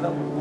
Dieu.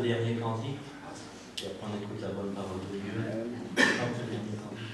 dernier cantique, et après on écoute la bonne parole de Dieu. Chante le dernier cantique.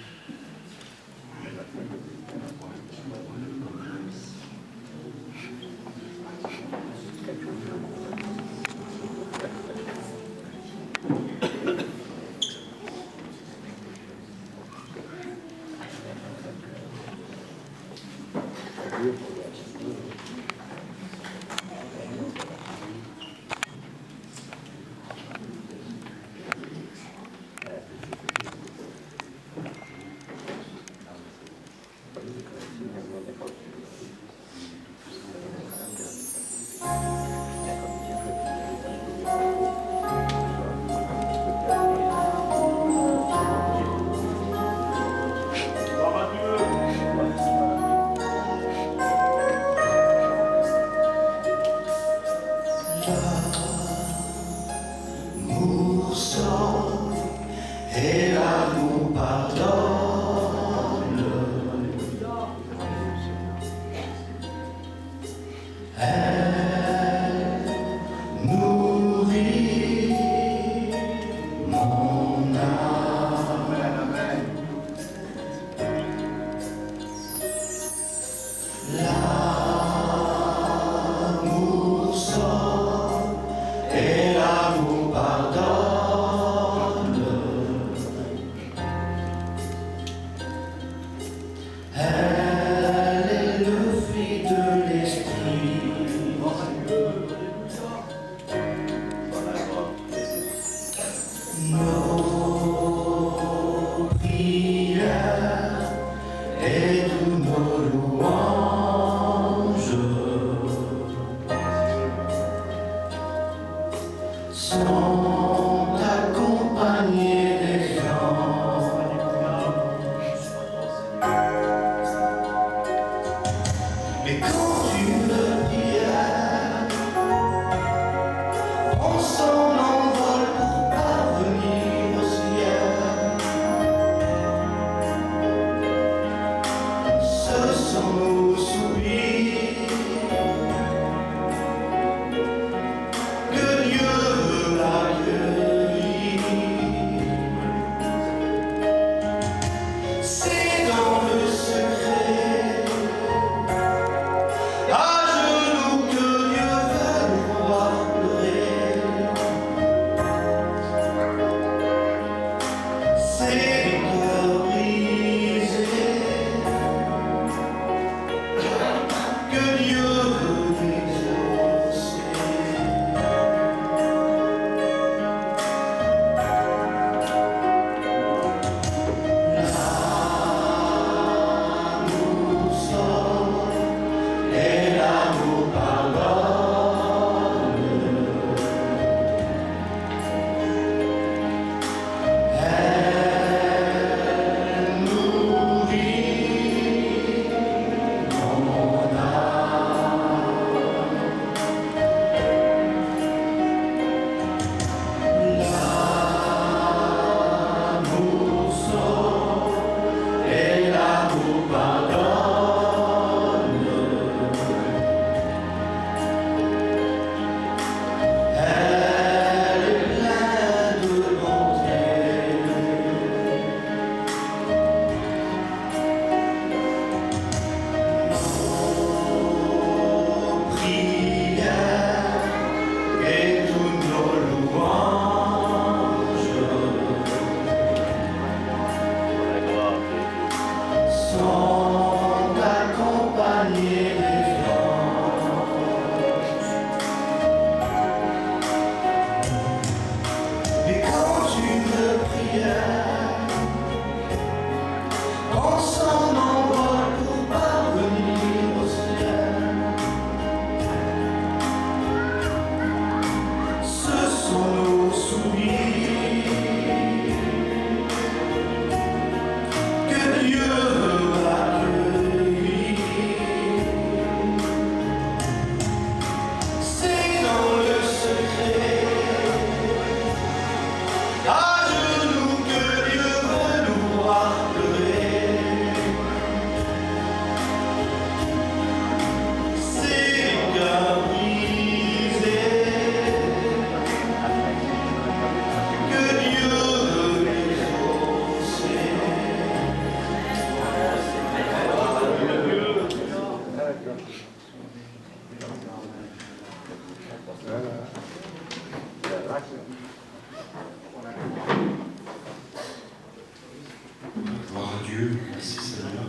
Dieu, merci Seigneur.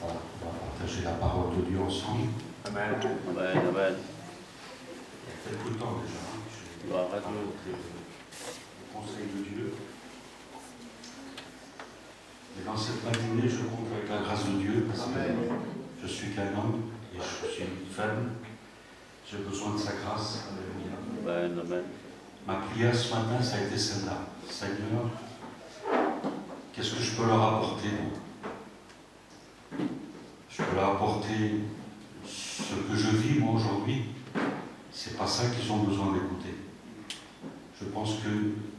Voilà, on va partager la parole de Dieu ensemble. Amen. Amen, amen. Il y a quelque temps déjà, je Gloire à vais Dieu. raconter le conseil de Dieu. Et dans cette matinée, je compte avec la grâce de Dieu, parce que je suis qu'un homme et je suis une femme. J'ai besoin de sa grâce. Alléluia. Amen, amen. Ma prière ce matin, ça a été celle-là. Seigneur, qu'est-ce que je peux leur apporter, moi? Je peux leur apporter ce que je vis, moi, aujourd'hui. C'est pas ça qu'ils ont besoin d'écouter. Je pense que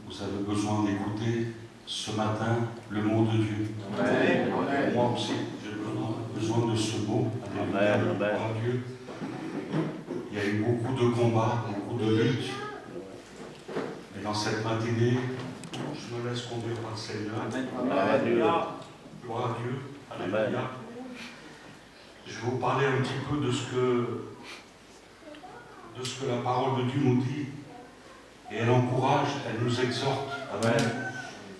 vous avez besoin d'écouter ce matin le mot de Dieu. Amen. Moi aussi, j'ai besoin de ce mot. Alléluia. Amen. Gloire à Dieu. Il y a eu beaucoup de combats, beaucoup de luttes. Et dans cette matinée, je me laisse conduire par le Seigneur. Gloire à Dieu. Gloire à Dieu. Amen. Alléluia. Je vais vous parler un petit peu de ce que la parole de Dieu nous dit. Et elle encourage, elle nous exhorte. Amen.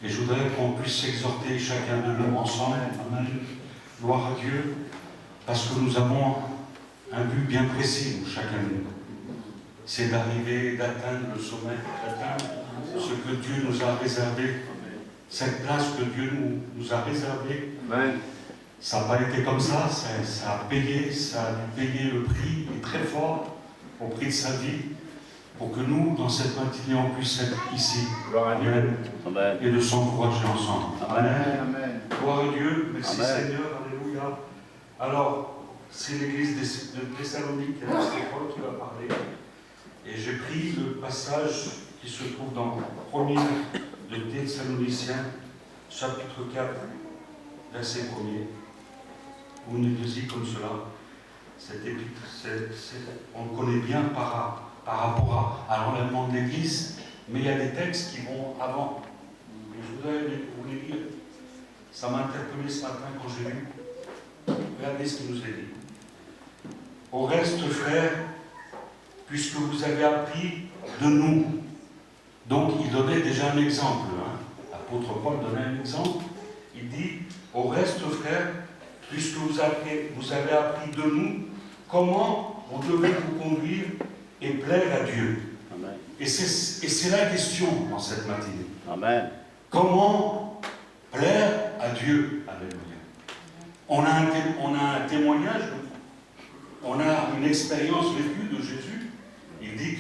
Et je voudrais qu'on puisse s'exhorter chacun de nous ensemble. Amen. Gloire à Dieu. Parce que nous avons un but bien précis, chacun de nous. C'est d'arriver, d'atteindre le sommet, d'atteindre ce que Dieu nous a réservé. Cette place que Dieu nous a réservée. Amen. Ça n'a pas été comme ça a payé, ça a dû payer le prix, et très fort, au prix de sa vie, pour que nous, dans cette matinée, on puisse être ici. Gloire à Dieu. Amen. Et de s'encourager ensemble. Amen. Gloire à Dieu, merci Amen. Seigneur, alléluia. Alors, c'est l'église de Thessalonique, c'est Paul qui va parler. Et j'ai pris le passage qui se trouve dans 1er de Thessaloniciens, chapitre 4, verset 1er. Où il nous dit comme cela, cette épître, on le connaît bien par rapport à l'enlèvement de l'église, mais il y a des textes qui vont avant. Et je voudrais vous les lire. Ça m'a interpellé ce matin quand j'ai lu. Regardez ce qu'il nous est dit. Au reste, frères, puisque vous avez appris de nous. Donc, il donnait déjà un exemple. L'apôtre Paul donnait un exemple. Il dit, au reste, frères, puisque vous avez appris de nous, comment vous devez vous conduire et plaire à Dieu. Amen. Et c'est la question dans cette matinée. Amen. Comment plaire à Dieu? Alléluia. On a un témoignage, on a une expérience vécue de Jésus. Il dit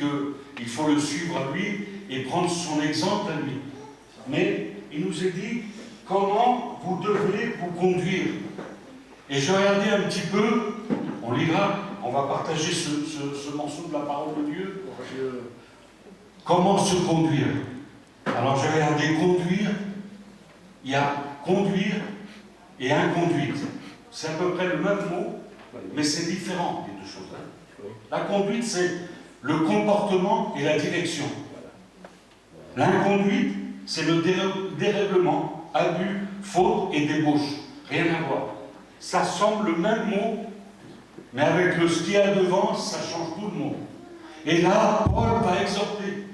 qu'il faut le suivre à lui et prendre son exemple à lui. Mais il nous est dit comment vous devez vous conduire. Et j'ai regardé un petit peu, on lira, on va partager ce morceau de la parole de Dieu. Comment se conduire? Alors j'ai regardé conduire, il y a conduire et inconduite. C'est à peu près le même mot, mais c'est différent les deux choses. La conduite, c'est le comportement et la direction. L'inconduite, c'est le dérèglement, abus, faute et débauche. Rien à voir. Ça semble le même mot, mais avec le ce qu'il y a devant, ça change tout le mot. Et là, Paul va exhorter.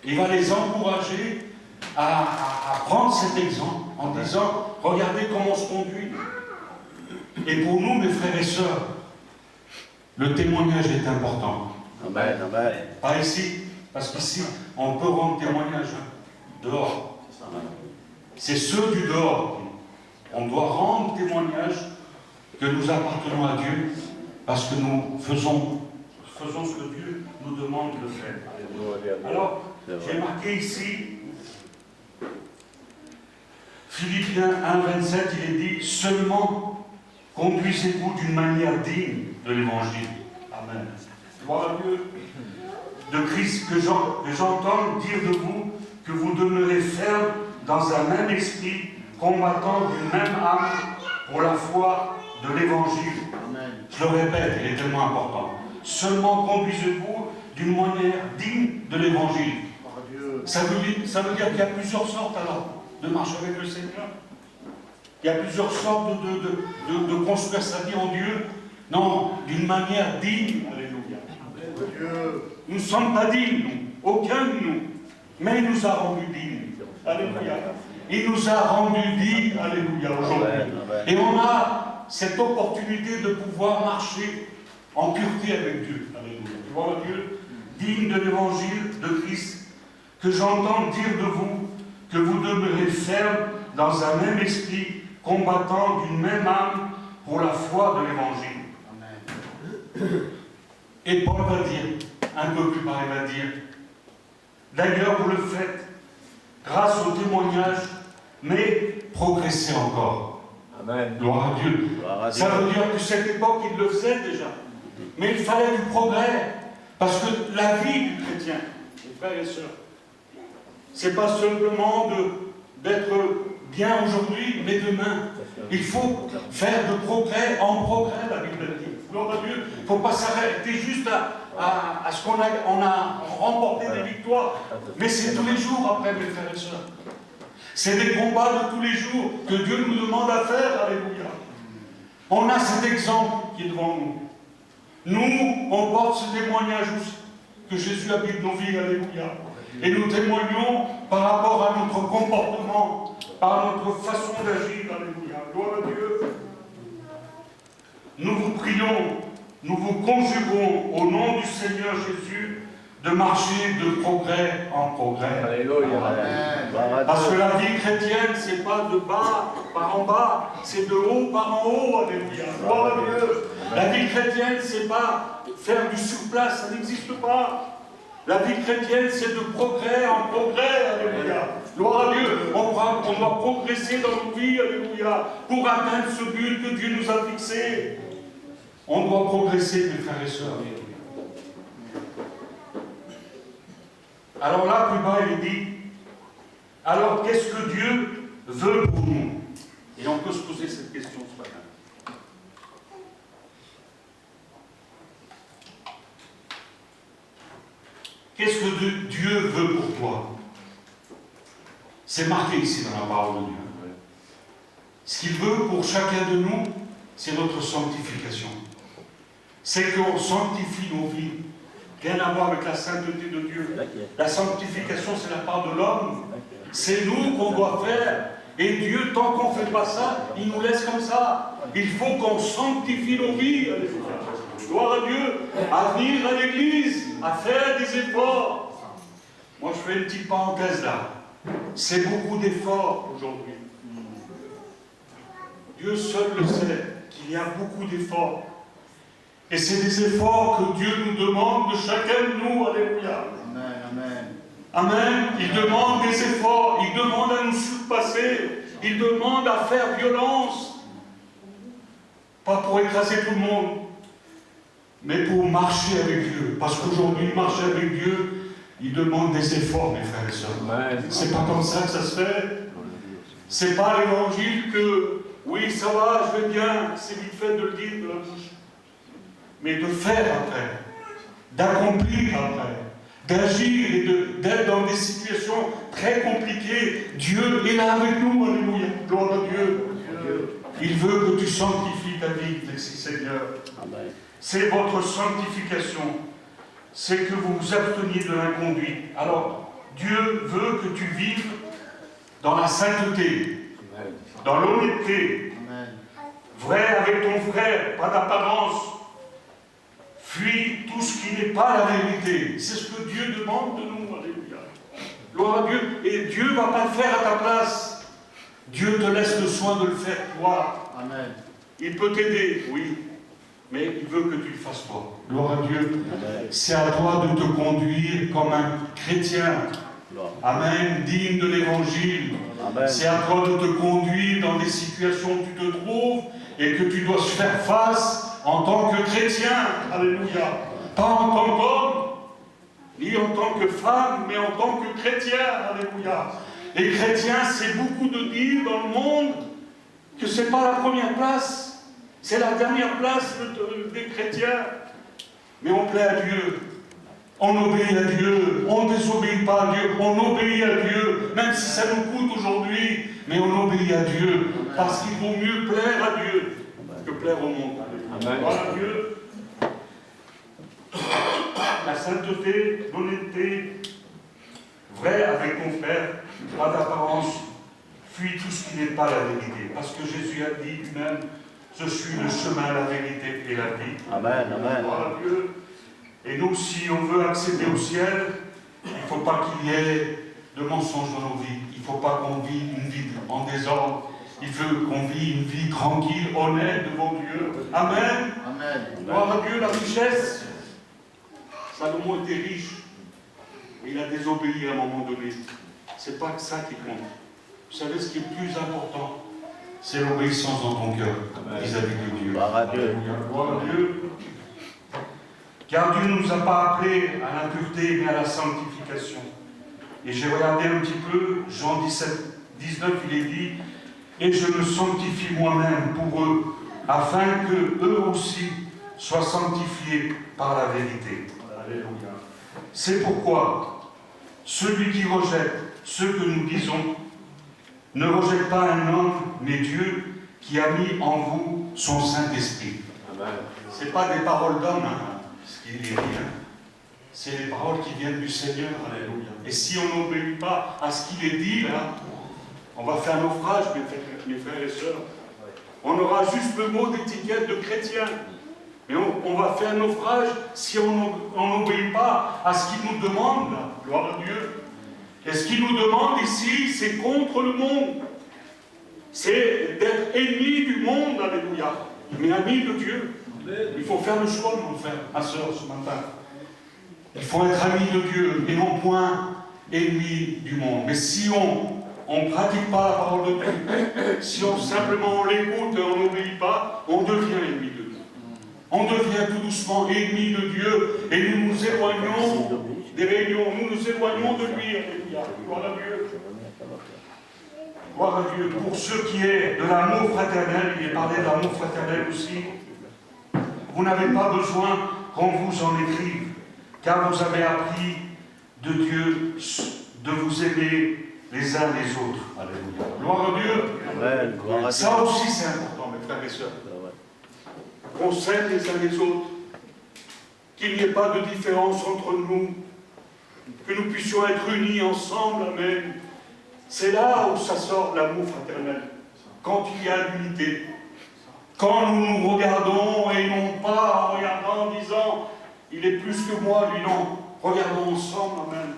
Il va les encourager à prendre cet exemple en disant, regardez comment on se conduit. Et pour nous, mes frères et sœurs, le témoignage est important. Amen. Amen. Pas ici, parce qu'ici, on peut rendre témoignage dehors. C'est ceux du dehors. On doit rendre témoignage que nous appartenons à Dieu, parce que nous faisons ce que Dieu nous demande de faire. Alors, j'ai marqué ici, Philippiens 1, 27, il est dit, seulement conduisez-vous d'une manière digne de l'évangile. Amen. Gloire à Dieu. De Christ, que j'entende dire de vous que vous demeurez ferme dans un même esprit, combattant d'une même âme pour la foi de l'évangile. Je le répète, il est tellement important. Seulement conduisez-vous d'une manière digne de l'évangile. Ça veut dire qu'il y a plusieurs sortes alors de marcher avec le Seigneur. Il y a plusieurs sortes de construire sa vie en Dieu. Non, d'une manière digne. Alléluia. Nous ne sommes pas dignes, nous. Aucun de nous. Mais il nous a rendus dignes. Alléluia. il nous a rendus dignes, alléluia, aujourd'hui. Amen, amen. Et on a cette opportunité de pouvoir marcher en pureté avec Dieu. Alléluia. Gloire à Dieu, digne de l'évangile de Christ, que j'entends dire de vous que vous demeurez fermes dans un même esprit, combattant d'une même âme pour la foi de l'évangile. Amen. Et Paul va dire, un peu plus bas, il va dire, d'ailleurs vous le faites grâce au témoignage, mais progressez encore. Amen. Gloire à Dieu. Gloire à Dieu. Ça veut dire que cette époque, il le faisait déjà. Mais il fallait du progrès. Parce que la vie du chrétien, mes frères et sœurs, c'est pas simplement d'être bien aujourd'hui, mais demain. Il faut faire de progrès en progrès, la Bible dit. Gloire à Dieu. Il ne faut pas s'arrêter juste à ce qu'on a remporté des victoires. Mais c'est tous les jours après, mes frères et sœurs. C'est des combats de tous les jours que Dieu nous demande à faire. Alléluia. On a cet exemple qui est devant nous. Nous, on porte ce témoignage aussi, que Jésus habite nos vies. Alléluia. Et nous témoignons par rapport à notre comportement, par notre façon d'agir. Alléluia. Gloire à Dieu. Nous vous prions, nous vous conjurons au nom du Seigneur Jésus de marcher de progrès en progrès. Alléluia. Amen. Gloire à Parce que Dieu. la vie chrétienne, c'est pas de bas par en bas, c'est de haut par en haut. Alléluia. Gloire à Dieu. La vie chrétienne, c'est pas faire du surplace, ça n'existe pas. La vie chrétienne, c'est de progrès en progrès. Alléluia. Gloire à Dieu. On doit progresser dans nos vies. Alléluia. Pour atteindre ce but que Dieu nous a fixé. On doit progresser, mes frères et sœurs. Alors là, plus bas, il dit, alors qu'est-ce que Dieu veut pour nous? Et on peut se poser cette question ce matin. Qu'est-ce que Dieu veut pour toi? C'est marqué ici dans la parole de Dieu. Ce qu'il veut pour chacun de nous, c'est notre sanctification. C'est qu'on sanctifie nos vies. Rien à voir avec la sainteté de Dieu. La sanctification, c'est la part de l'homme. C'est nous qu'on doit faire. Et Dieu, tant qu'on ne fait pas ça, il nous laisse comme ça. Il faut qu'on sanctifie nos vies. Gloire à Dieu. À venir à l'église, à faire des efforts. Moi, je fais une petite parenthèse là. C'est beaucoup d'efforts aujourd'hui. Dieu seul le sait qu'il y a beaucoup d'efforts. Et c'est des efforts que Dieu nous demande de chacun de nous. Alléluia. Amen, amen. Amen. Il demande des efforts. Il demande à nous surpasser. Il demande à faire violence. Pas pour écraser tout le monde, mais pour marcher avec Dieu. Parce qu'aujourd'hui, marcher avec Dieu, il demande des efforts, mes frères et sœurs. Amen. C'est pas comme ça que ça se fait. C'est pas l'évangile que, oui, ça va, je vais bien, c'est vite fait de le dire de la bouche. Mais de faire après, d'accomplir après, d'agir et d'être dans des situations très compliquées. Dieu est là avec nous, alléluia, gloire à Dieu. Il veut que tu sanctifies ta vie, merci Seigneur. Amen. C'est votre sanctification, c'est que vous vous absteniez de l'inconduite. Alors, Dieu veut que tu vives dans la sainteté, dans l'honnêteté, Amen. vrai avec ton frère, pas d'apparence. Fuis tout ce qui n'est pas la vérité. C'est ce que Dieu demande de nous. Alléluia. Gloire à Dieu. Et Dieu ne va pas le faire à ta place. Dieu te laisse le soin de le faire toi. Amen. Il peut t'aider, oui. Mais il veut que tu le fasses toi. Gloire à Dieu. Amen. C'est à toi de te conduire comme un chrétien. Gloire. Amen. Digne de l'évangile. Amen. C'est à toi de te conduire dans des situations où tu te trouves et que tu dois faire face en tant que chrétien. Alléluia. Pas en tant qu'homme, ni en tant que femme, mais en tant que chrétien. Alléluia. Et chrétien, c'est beaucoup de dire dans le monde que ce n'est pas la première place, c'est la dernière place des chrétiens. Mais on plaît à Dieu. On obéit à Dieu, on ne désobéit pas à Dieu, on obéit à Dieu, même si ça nous coûte aujourd'hui, mais on obéit à Dieu, parce qu'il vaut mieux plaire à Dieu que plaire au monde. Amen. Voilà Dieu. La sainteté, l'honnêteté, vrai avec ton frère, pas d'apparence. fuis tout ce qui n'est pas la vérité. Parce que Jésus a dit lui-même, je suis le chemin, la vérité et la vie. Amen, amen. Gloire à Dieu. Et nous, si on veut accéder au ciel, il ne faut pas qu'il y ait de mensonges dans nos vies. Il ne faut pas qu'on vive une vie en désordre. Il faut qu'on vive une vie tranquille, honnête devant Dieu. Amen. Amen. Gloire à Dieu, la richesse. Salomon était riche. Il a désobéi à un moment donné. C'est pas que ça qui compte. Vous savez ce qui est plus important, c'est l'obéissance dans ton cœur vis-à-vis de Dieu. Gloire à Dieu. Gloire à Dieu. Car Dieu ne nous a pas appelés à l'impureté mais à la sanctification. Et j'ai regardé un petit peu, Jean 17, 19, il est dit, et je me sanctifie moi-même pour eux, afin que eux aussi soient sanctifiés par la vérité. Alléluia. C'est pourquoi celui qui rejette ce que nous disons ne rejette pas un homme, mais Dieu qui a mis en vous son Saint-Esprit. Ce n'est pas des paroles d'homme, hein, ce qu'il est dit. Hein. C'est les paroles qui viennent du Seigneur. Alléluia. Et si on n'obéit pas à ce qu'il est dit, là, on va faire naufrage, mes frères et sœurs. On aura juste le mot d'étiquette de chrétien. Mais on va faire naufrage si on n'obéit pas à ce qu'il nous demande, là. Gloire à Dieu. Et ce qu'il nous demande ici, c'est contre le monde. C'est d'être ennemi du monde, alléluia. Mais ami de Dieu. Il faut faire le choix, mon frère, ma soeur, ce matin. Il faut être ami de Dieu et non point ennemi du monde. Mais si on ne pratique pas la parole de Dieu, si simplement on l'écoute et on n'obéit pas, on devient ennemi de Dieu. On devient tout doucement ennemi de Dieu et nous nous éloignons des réunions, nous nous éloignons de lui. Alléluia. Gloire à Dieu. Gloire à Dieu. Pour ce qui est de l'amour fraternel, il est parlé de l'amour fraternel aussi. Vous n'avez pas besoin qu'on vous en écrive, car vous avez appris de Dieu de vous aimer les uns les autres. Alléluia. Gloire à Dieu. Amen. Gloire à Dieu. Ça aussi c'est important, mes frères et sœurs. Qu'on s'aime les uns les autres, qu'il n'y ait pas de différence entre nous, que nous puissions être unis ensemble, amen. C'est là où ça sort l'amour fraternel, quand il y a l'unité. Quand nous nous regardons et non pas en regardant en disant « il est plus que moi, lui non », regardons ensemble, amen.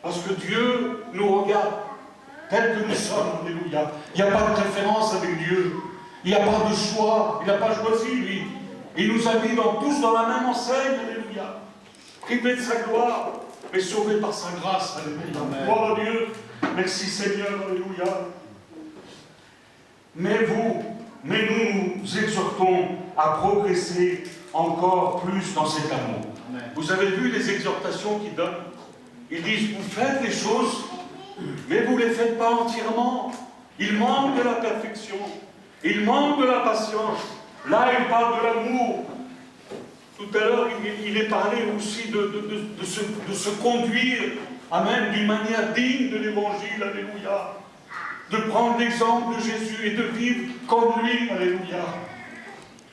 Parce que Dieu nous regarde tel que nous sommes, alléluia. Il n'y a pas de préférence avec Dieu. Il n'y a pas de choix, il n'a pas choisi, lui. Il nous a mis tous dans la même enseigne, alléluia. Privé de sa gloire, mais sauvé par sa grâce, alléluia. Gloire à Dieu. Merci Seigneur, alléluia. Mais nous nous exhortons à progresser encore plus dans cet amour. Amen. Vous avez vu les exhortations qu'ils donnent? Ils disent, vous faites les choses, mais vous ne les faites pas entièrement. Il manque de la perfection. Il manque de la patience. Là, il parle de l'amour. Tout à l'heure, il est parlé aussi de se conduire, amen, d'une manière digne de l'Évangile, alléluia. De prendre l'exemple de Jésus et de vivre comme lui, alléluia.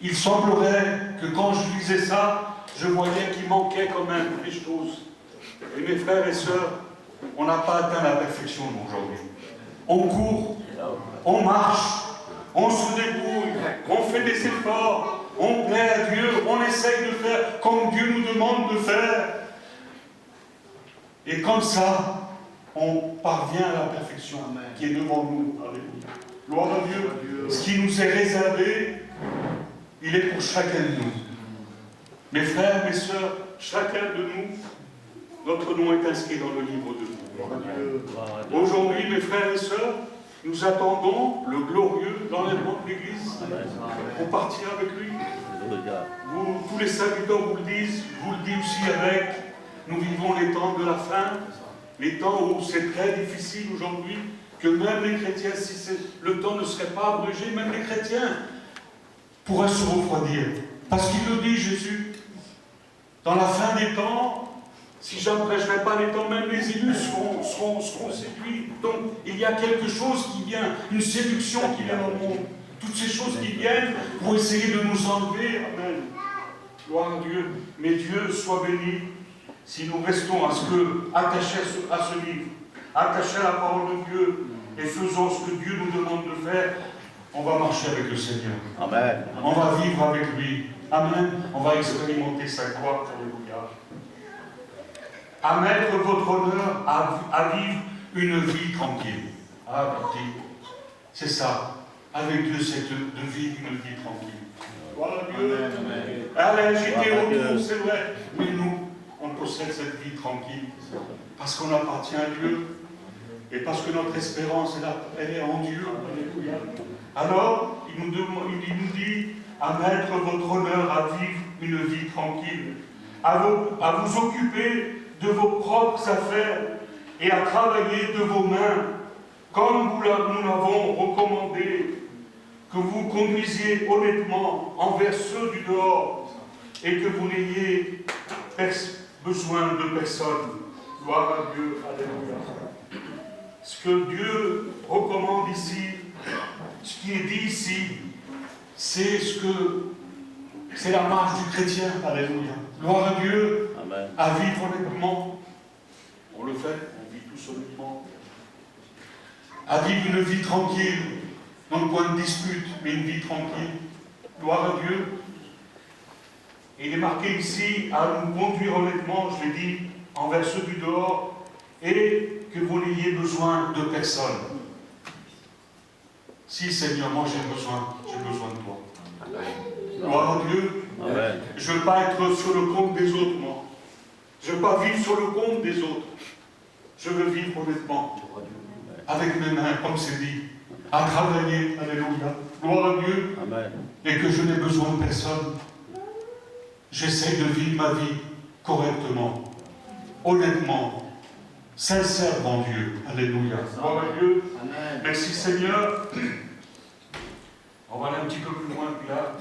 Il semblerait que quand je lisais ça, je voyais qu'il manquait quand même des choses. Et mes frères et sœurs, on n'a pas atteint la perfection aujourd'hui. On court, on marche, on se débrouille, on fait des efforts, on plaît à Dieu, on essaye de faire comme Dieu nous demande de faire. Et comme ça, on parvient à la perfection qui est devant nous. Alléluia. Gloire à Dieu. Ce qui nous est réservé, il est pour chacun de nous. Mes frères, mes sœurs, chacun de nous, notre nom est inscrit dans le livre de Dieu. Aujourd'hui, mes frères et sœurs, nous attendons le glorieux l'enlèvement de l'Église pour partir avec lui. Vous, tous les serviteurs vous le disent, vous le dites aussi avec. Nous vivons les temps de la fin, les temps où c'est très difficile aujourd'hui, que même les chrétiens, si le temps ne serait pas abrégé, même les chrétiens pourraient se refroidir. Parce qu'il le dit, Jésus, dans la fin des temps, si je n'abrègerai pas les temps, même les élus seront séduits. Donc, il y a quelque chose qui vient, une séduction qui vient au monde. Toutes ces choses qui viennent pour essayer de nous enlever. Amen. Gloire à Dieu. Mais Dieu soit béni si nous restons attachés à ce livre, attachés à la parole de Dieu, et faisons ce que Dieu nous demande de faire, on va marcher avec le Seigneur. Amen. On va vivre avec lui. Amen. On va expérimenter sa gloire. Alléluia. À mettre votre honneur, à vivre une vie tranquille. Ah, petit. C'est ça. Avec Dieu, c'est de vivre une vie tranquille. Gloire à Dieu. Allez, j'étais autour, c'est vrai. Mais nous, on possède cette vie tranquille. Parce qu'on appartient à Dieu. Et parce que notre espérance, elle est en Dieu. Alléluia. Alors, il nous dit à mettre votre honneur à vivre une vie tranquille, à vous occuper de vos propres affaires et à travailler de vos mains, comme nous l'avons recommandé, que vous conduisiez honnêtement envers ceux du dehors et que vous n'ayez besoin de personne. Gloire à Dieu. Alléluia. Ce que Dieu recommande ici, ce qui est dit ici, c'est la marche du chrétien. Alléluia. Gloire à Dieu. Amen. À vivre honnêtement. On le fait, on vit tous honnêtement. À vivre une vie tranquille, non point de dispute, mais une vie tranquille. Gloire à Dieu. Et il est marqué ici à nous conduire honnêtement, je l'ai dit, envers ceux du dehors, et que vous n'ayez besoin de personne. Si, Seigneur, moi j'ai besoin de toi. Gloire à Dieu. Amen. Je ne veux pas être sur le compte des autres, moi. Je ne veux pas vivre sur le compte des autres. Je veux vivre honnêtement. Avec mes mains, comme c'est dit. À travailler. Alléluia. Gloire à Dieu. Amen. Et que je n'ai besoin de personne. J'essaie de vivre ma vie correctement, honnêtement, sincère devant Dieu. Alléluia. Gloire à Dieu. Amen. Merci Seigneur. On va aller un petit peu plus loin que là.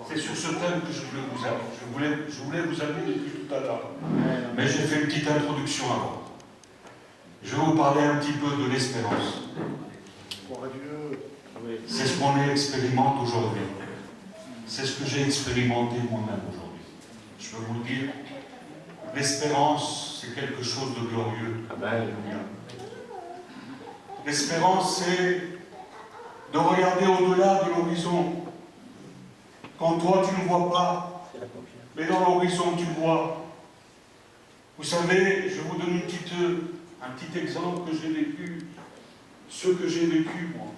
C'est sur ce thème que je voulais vous amener depuis tout à l'heure. Mais j'ai fait une petite introduction avant. Je vais vous parler un petit peu de l'espérance. C'est ce qu'on expérimente aujourd'hui. C'est ce que j'ai expérimenté moi-même aujourd'hui. Je peux vous le dire. L'espérance, c'est quelque chose de glorieux. Amen. L'espérance, c'est de regarder au-delà de l'horizon. Quand toi, tu ne vois pas, mais dans l'horizon, tu vois. Vous savez, je vous donne un petit exemple que j'ai vécu, ce que j'ai vécu, moi.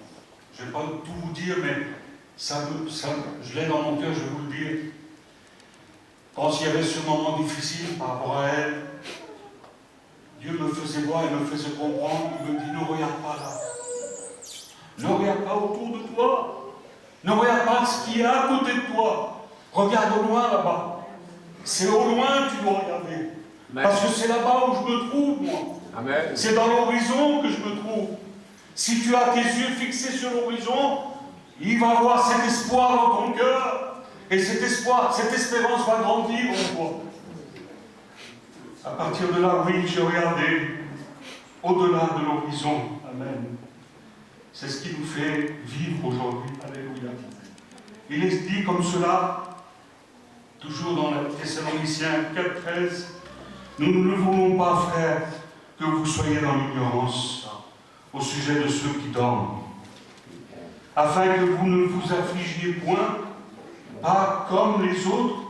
Je ne vais pas tout vous dire, mais je l'ai dans mon cœur, je vais vous le dire. Quand il y avait ce moment difficile par rapport à elle, Dieu me faisait voir et me faisait comprendre, il me dit, ne regarde pas là. Ne regarde pas autour de toi. Ne regarde pas ce qui est à côté de toi. Regarde au loin là-bas. C'est au loin que tu dois regarder. Amen. Parce que c'est là-bas où je me trouve, moi. Amen. C'est dans l'horizon que je me trouve. Si tu as tes yeux fixés sur l'horizon, il va y avoir cet espoir dans ton cœur. Et cet espoir, cette espérance va grandir en toi. À partir de là, oui, j'ai regardé au-delà de l'horizon. Amen. C'est ce qui nous fait vivre aujourd'hui. Alléluia. Il est dit comme cela, toujours dans la Thessaloniciens 4,13, nous ne voulons pas, frères, que vous soyez dans l'ignorance au sujet de ceux qui dorment, afin que vous ne vous affligiez point, pas comme les autres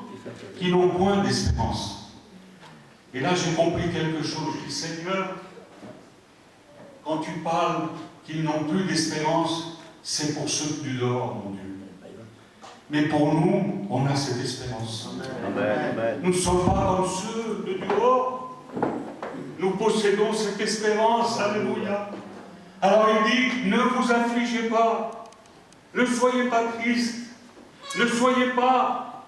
qui n'ont point d'espérance. Et là, j'ai compris quelque chose. Je dis, Seigneur, quand tu parles qu'ils n'ont plus d'espérance, c'est pour ceux du dehors, mon Dieu. Mais pour nous, on a cette espérance. Amen. Nous ne sommes pas comme ceux de dehors. Nous possédons cette espérance. Alléluia. Alors il dit, ne vous affligez pas. Ne soyez pas tristes. Ne soyez pas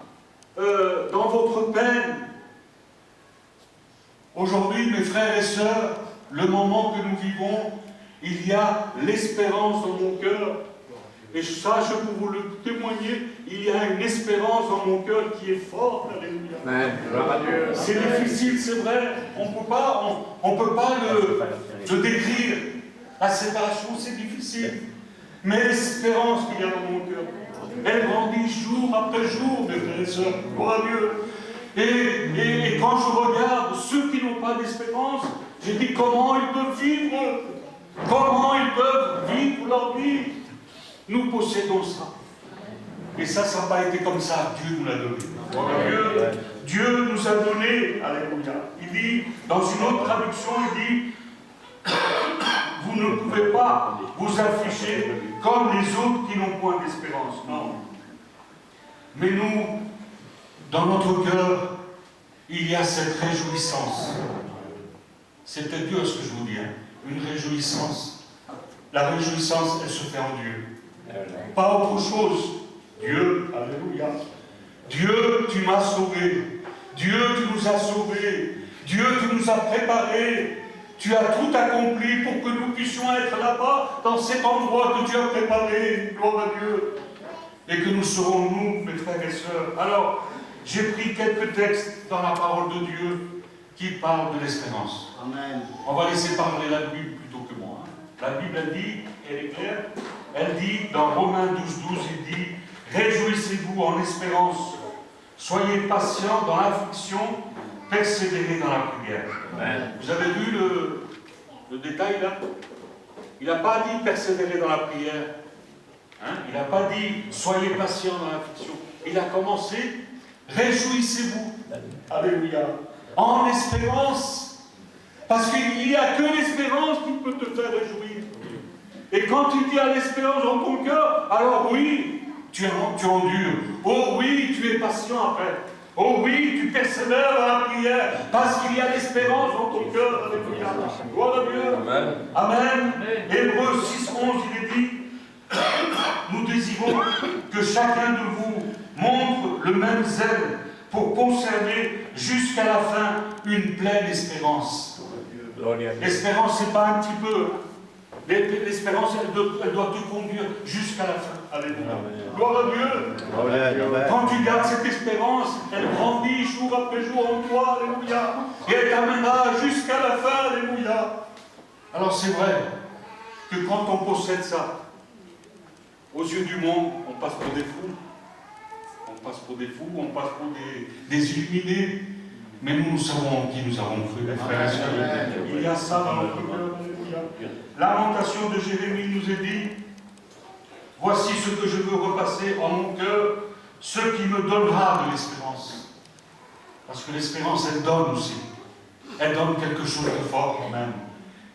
dans votre peine. Aujourd'hui, mes frères et sœurs, le moment que nous vivons, il y a l'espérance dans mon cœur. Et ça, je peux vous le témoigner, il y a une espérance dans mon cœur qui est forte. Alléluia. C'est difficile, c'est vrai. On ne peut pas le décrire. La séparation, c'est difficile. Mais l'espérance qu'il y a dans mon cœur, elle grandit jour après jour, mes frères et sœurs. Gloire à Dieu. Et quand je regarde ceux qui n'ont pas d'espérance, je dis comment ils peuvent vivre. Comment ils peuvent vivre leur vie? Nous possédons ça. Et ça n'a pas été comme ça. Dieu nous l'a donné. Dieu nous a donné. Alléluia. Il dit, dans une autre traduction, il dit, vous ne pouvez pas vous afficher comme les autres qui n'ont point d'espérance. Non. Mais nous, dans notre cœur, il y a cette réjouissance. C'est peut-être dur ce que je vous dis, hein. Une réjouissance. La réjouissance, elle se fait en Dieu. Pas autre chose. Dieu, alléluia. Dieu, tu m'as sauvé. Dieu, tu nous as sauvés. Dieu, tu nous as préparés. Tu as tout accompli pour que nous puissions être là-bas, dans cet endroit que tu as préparé. Gloire à Dieu. Et que nous serons, nous, mes frères et sœurs. Alors, j'ai pris quelques textes dans la parole de Dieu qui parlent de l'espérance. Amen. On va laisser parler la Bible plutôt que moi. La Bible, elle dit, elle est claire, elle dit, dans Romains 12, 12, il dit, réjouissez-vous en espérance, soyez patients dans l'affliction, persévérez dans la prière. Amen. Vous avez vu le détail là? Il n'a pas dit persévérer dans la prière. Hein? Il n'a pas dit soyez patients dans l'affliction. Il a commencé, réjouissez-vous. Alléluia. En espérance. Parce qu'il n'y a que l'espérance qui peut te faire réjouir. Et quand tu dis à l'espérance dans ton cœur, alors oui, tu endures. Oh oui, tu es patient après. Oh oui, tu persévères dans la prière. Parce qu'il y a l'espérance dans ton cœur. Alléluia. Gloire à Dieu. Amen. Amen. Hébreux 6, 11, il est dit, nous désirons que chacun de vous montre le même zèle pour conserver jusqu'à la fin une pleine espérance. L'espérance, ce n'est pas un petit peu. L'espérance, elle doit te conduire jusqu'à la fin. Alléluia. Gloire à Dieu. Quand tu gardes cette espérance, elle grandit jour après jour en toi. Alléluia. Et elle t'amènera jusqu'à la fin. Alléluia. Alors c'est vrai que quand on possède ça, aux yeux du monde, on passe pour des fous. On passe pour des fous, on passe pour des illuminés. Mais nous savons qui nous avons cru, les frères et sœurs. Il y a ça dans notre cœur. Lamentation de Jérémie nous est dit, voici ce que je veux repasser en mon cœur, ce qui me donnera de l'espérance. Parce que l'espérance, elle donne aussi. Elle donne quelque chose de fort quand même.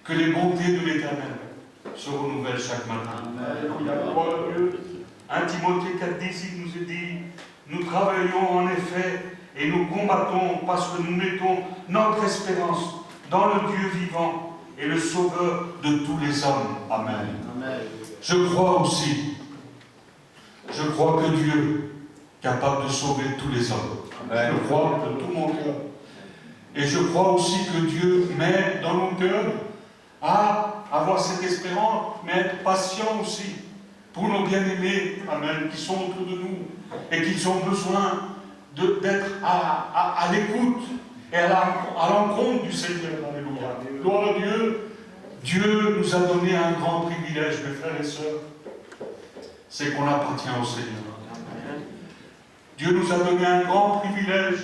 Que les bontés de l'Éternel se renouvellent chaque matin. Alléluia. Gloire à Dieu. 1 Timothée 4,10, il nous est dit, nous travaillons en effet et nous combattons parce que nous mettons notre espérance dans le Dieu vivant et le Sauveur de tous les hommes. Amen. Amen. Je crois aussi, je crois que Dieu est capable de sauver tous les hommes. Amen. Je crois de tout mon cœur. Et je crois aussi que Dieu met dans nos cœurs à avoir cette espérance, mais être patient aussi pour nos bien-aimés, amen, qui sont autour de nous et qui ont besoin d'être à l'écoute et à l'encontre du Seigneur. Alléluia. Gloire à Dieu. Dieu nous a donné un grand privilège, mes frères et sœurs, c'est qu'on appartient au Seigneur. Dieu nous a donné un grand privilège.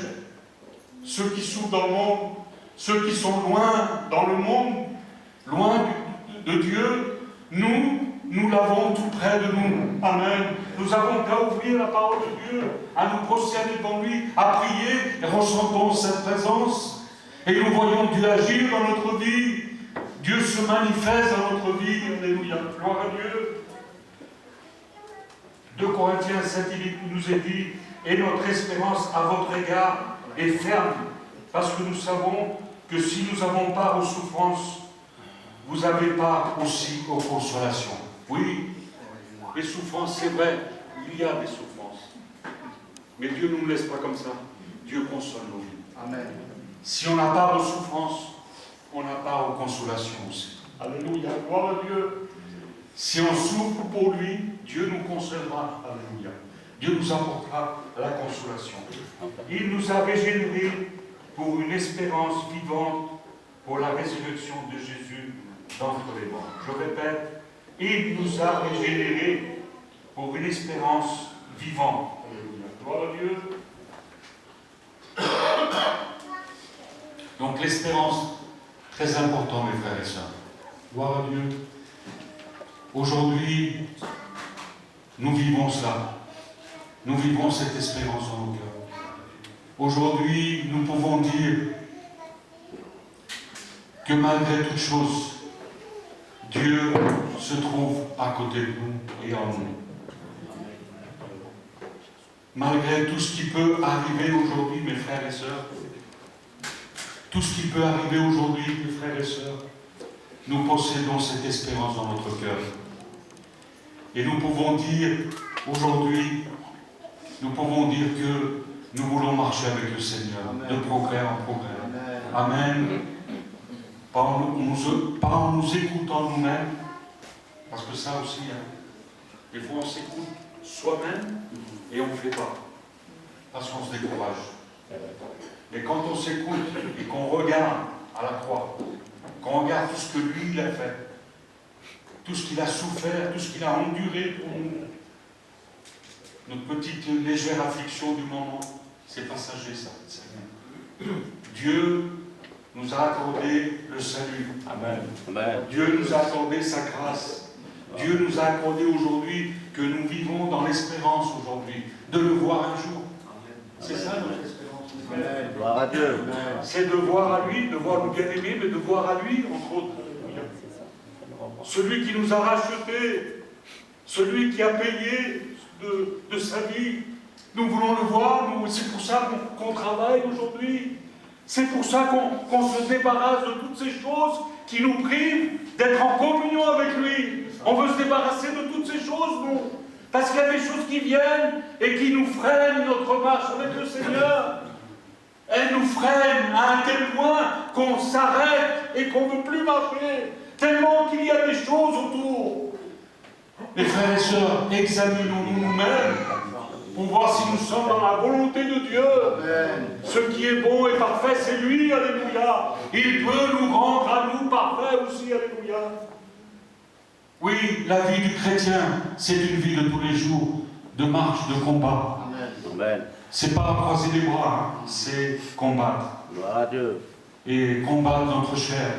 Ceux qui souffrent dans le monde, ceux qui sont loin dans le monde, loin de Dieu, nous l'avons tout près de nous. Amen. Nous avons qu'à ouvrir la parole de Dieu, à nous prosterner devant lui, à prier, et ressentons cette présence. Et nous voyons Dieu agir dans notre vie. Dieu se manifeste dans notre vie. Alléluia. Gloire à Dieu. 2 Corinthiens 7, il nous est dit, et notre espérance à votre égard est ferme, parce que nous savons que si nous avons part aux souffrances, vous avez part aussi aux consolations. Oui, les souffrances, c'est vrai, il y a des souffrances. Mais Dieu ne nous laisse pas comme ça. Dieu console nos vies. Amen. Si on n'a part aux souffrances, on a part aux consolations aussi. Alléluia, gloire à Dieu. Si on souffre pour lui, Dieu nous consolera. Alléluia. Dieu nous apportera la consolation. Il nous a régénérés pour une espérance vivante, pour la résurrection de Jésus d'entre les morts. Je répète, il nous a régénérés pour une espérance vivante. Alléluia. Gloire à Dieu. Donc l'espérance, très important, mes frères et sœurs. Gloire à Dieu. Aujourd'hui, nous vivons cela. Nous vivons cette espérance dans nos cœurs. Aujourd'hui, nous pouvons dire que malgré toutes choses, Dieu se trouve à côté de nous et en nous. Malgré tout ce qui peut arriver aujourd'hui, mes frères et sœurs, tout ce qui peut arriver aujourd'hui, mes frères et sœurs, nous possédons cette espérance dans notre cœur. Et nous pouvons dire, aujourd'hui, nous pouvons dire que nous voulons marcher avec le Seigneur, de progrès en progrès. Amen. Pas en nous écoutant nous-mêmes, parce que ça aussi, des fois on s'écoute soi-même et on ne fait pas, parce qu'on se décourage. Mais quand on s'écoute et qu'on regarde à la croix, qu'on regarde tout ce que lui il a fait, tout ce qu'il a souffert, tout ce qu'il a enduré pour nous, notre petite légère affliction du moment, c'est passager ça, c'est rien. Dieu nous a accordé le salut. Amen. Amen. Dieu nous a accordé sa grâce. Dieu nous a accordé aujourd'hui que nous vivons dans l'espérance aujourd'hui, de le voir un jour. C'est ça notre espérance. Amen. Gloire à Dieu. C'est de voir à lui, de voir le bien-aimé, mais de voir à lui, entre autres. Celui qui nous a rachetés, celui qui a payé de sa vie. Nous voulons le voir, c'est pour ça qu'on travaille aujourd'hui. C'est pour ça qu'on se débarrasse de toutes ces choses qui nous privent d'être en communion avec lui. On veut se débarrasser de toutes ces choses, nous. Parce qu'il y a des choses qui viennent et qui nous freinent notre marche avec le Seigneur. Elles nous freinent à un tel point qu'on s'arrête et qu'on ne veut plus marcher. Tellement qu'il y a des choses autour. Mes frères et sœurs, examinons-nous nous-mêmes pour voir si nous sommes dans la volonté de Dieu. Amen. Ce qui est bon et parfait, c'est lui, alléluia. Il peut nous rendre à nous parfaits aussi, alléluia. Oui, la vie du chrétien, c'est une vie de tous les jours, de marche, de combat. Amen. C'est pas croiser les bras, hein, c'est combattre. Gloire à Dieu. Et combattre notre chair,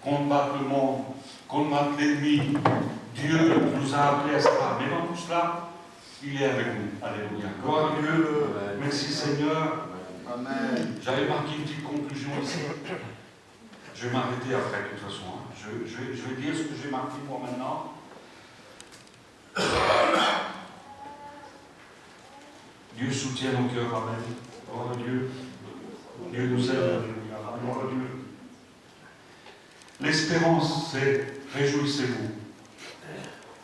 combattre le monde, combattre l'ennemi. Dieu nous a appelés à cela. Mais dans tout cela, il est avec nous. Alléluia. Gloire à Dieu. Merci Seigneur. Amen. J'avais marqué une petite conclusion ici. Je vais m'arrêter après, de toute façon. Hein. Je vais dire ce que j'ai marqué moi maintenant. Dieu soutient nos cœurs. Amen. Gloire à Dieu. Dieu nous aide. Alléluia. Gloire à Dieu. L'espérance, c'est réjouissez-vous.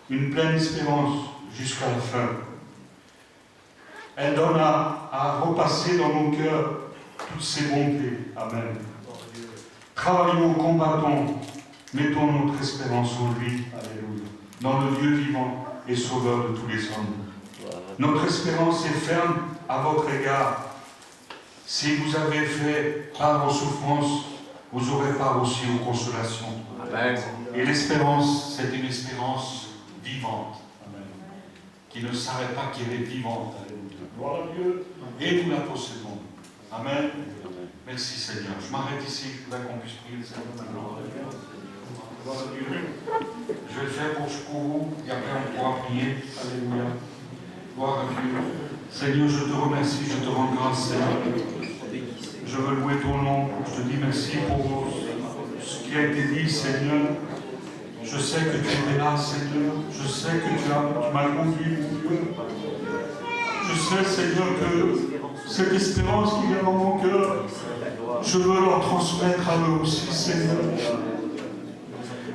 Une pleine espérance jusqu'à la fin. Elle donne à repasser dans nos cœurs toutes ses bontés. Amen. Travaillons, combattons, mettons notre espérance en lui. Alléluia. Dans le Dieu vivant et sauveur de tous les hommes. Notre espérance est ferme à votre égard. Si vous avez fait part aux souffrances, vous aurez part aussi aux consolations. Amen. Et l'espérance, c'est une espérance vivante, qui ne s'arrête pas, qui est vivante. Alléluia. Gloire à Dieu. Et nous la possédons. Amen. Merci Seigneur. Je m'arrête ici, je voudrais qu'on puisse prier le Seigneur maintenant. Gloire à Dieu. Je vais le faire pour vous, et après on pourra prier. Alléluia. Gloire à Dieu. Seigneur, je te remercie, je te rends grâce, Seigneur. Je veux louer ton nom. Je te dis merci pour ce qui a été dit, Seigneur. Je sais que tu étais là, Seigneur. Je sais que tu m'as conduit, mon Dieu. Je sais, Seigneur, que cette espérance qui vient dans mon cœur, je veux leur transmettre à eux aussi, Seigneur.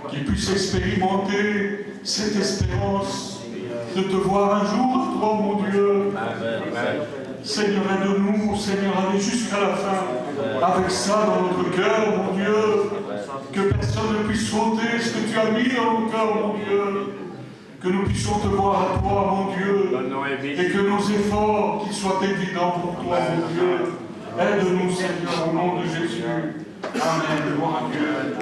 Qu'ils puissent expérimenter cette espérance de te voir un jour, toi, mon Dieu. Seigneur, aide-nous, Seigneur, aller jusqu'à la fin avec ça dans notre cœur, mon Dieu. Que personne ne puisse sauter ce que tu as mis dans nos cœurs, mon Dieu. Que nous puissions te voir à toi, mon Dieu. Et que nos efforts, qu'ils soient évidents pour toi, mon Dieu. Aide-nous, Seigneur, au nom de Jésus. Amen. Gloire à Dieu.